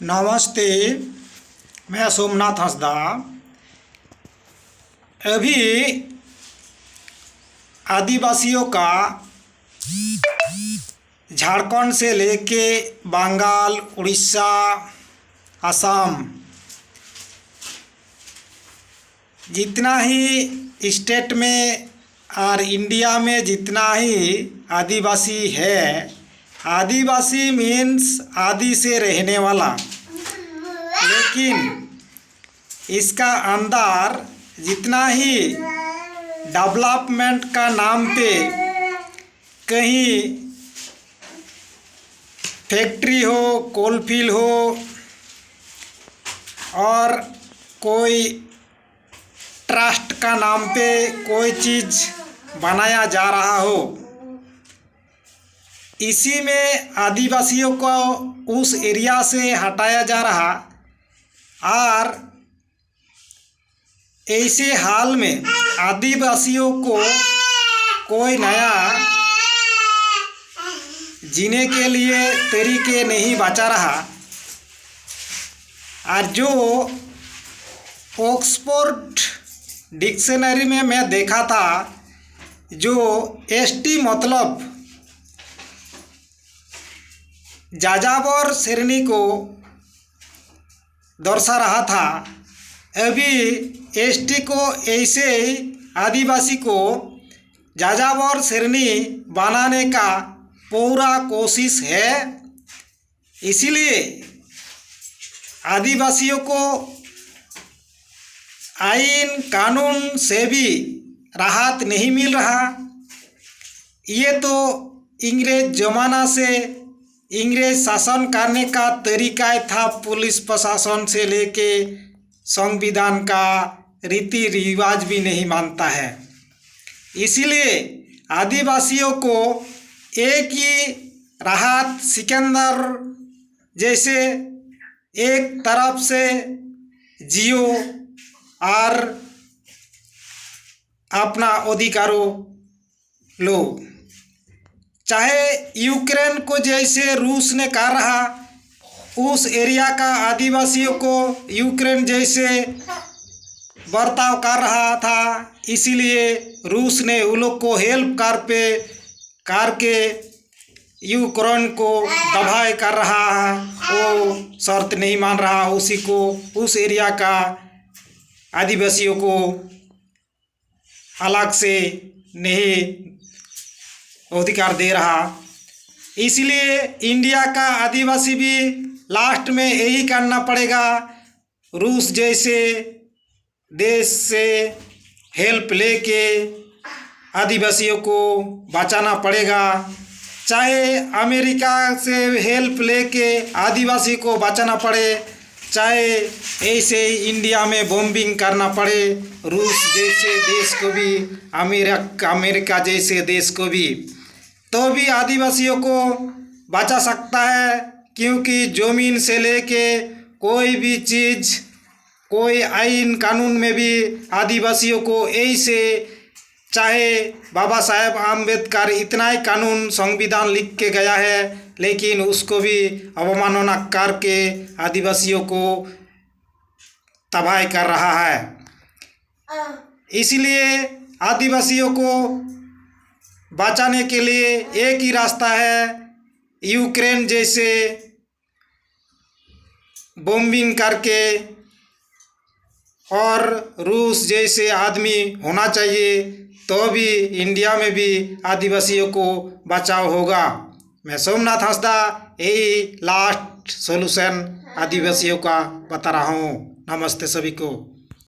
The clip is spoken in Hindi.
नमस्ते। मैं सोमनाथ हंसदा। अभी आदिवासियों का झारखंड से लेके बंगाल, उड़ीसा, असम, जितना ही स्टेट में और इंडिया में जितना ही आदिवासी है, आदिवासी मीन्स आदि से रहने वाला, लेकिन इसका अंदर जितना ही डेवलपमेंट का नाम पे कहीं फैक्ट्री हो, कोलफील्ड हो और कोई ट्रस्ट का नाम पे कोई चीज़ बनाया जा रहा हो, इसी में आदिवासियों को उस एरिया से हटाया जा रहा। और ऐसे हाल में आदिवासियों को कोई नया जीने के लिए तरीके नहीं बचा रहा। और जो ऑक्सफोर्ड डिक्शनरी में मैं देखा था, जो एसटी मतलब जाजावर श्रेणी को दर्शा रहा था। अभी एसटी को ऐसे आदिवासी को जाजावर श्रेणी बनाने का पूरा कोशिश है। इसीलिए आदिवासियों को आईन कानून से भी राहत नहीं मिल रहा। ये तो इंग्रेज जमाना से इंग्रेज शासन करने का तरीका था। पुलिस प्रशासन से लेके संविधान का रीति रिवाज भी नहीं मानता है। इसीलिए आदिवासियों को एक ही राहत सिकंदर जैसे एक तरफ से जियो और अपना अधिकारों लो। चाहे यूक्रेन को जैसे रूस ने कर रहा, उस एरिया का आदिवासियों को यूक्रेन जैसे बर्ताव कर रहा था। इसीलिए रूस ने उन लोग को हेल्प करके यूक्रेन को दबाए कर रहा है। वो शर्त नहीं मान रहा, उसी को उस एरिया का आदिवासियों को अलग से नहीं अधिकार दे रहा। इसलिए इंडिया का आदिवासी भी लास्ट में यही करना पड़ेगा, रूस जैसे देश से हेल्प लेके आदिवासियों को बचाना पड़ेगा। चाहे अमेरिका से हेल्प लेके आदिवासी को बचाना पड़े, चाहे ऐसे इंडिया में बॉम्बिंग करना पड़े रूस जैसे देश को भी, अमेरिका जैसे देश को भी, तो भी आदिवासियों को बचा सकता है। क्योंकि ज़मीन से लेके कोई भी चीज़, कोई आईन कानून में भी आदिवासियों को ऐसे, चाहे बाबा साहेब आम्बेडकर इतना ही कानून संविधान लिख के गया है, लेकिन उसको भी अवमानना करके आदिवासियों को तबाह कर रहा है। इसलिए आदिवासियों को बचाने के लिए एक ही रास्ता है, यूक्रेन जैसे बॉम्बिंग करके और रूस जैसे आदमी होना चाहिए, तो भी इंडिया में भी आदिवासियों को बचाव होगा। मैं सोमनाथ हंसदा यही लास्ट सॉल्यूशन आदिवासियों का बता रहा हूँ। नमस्ते सभी को।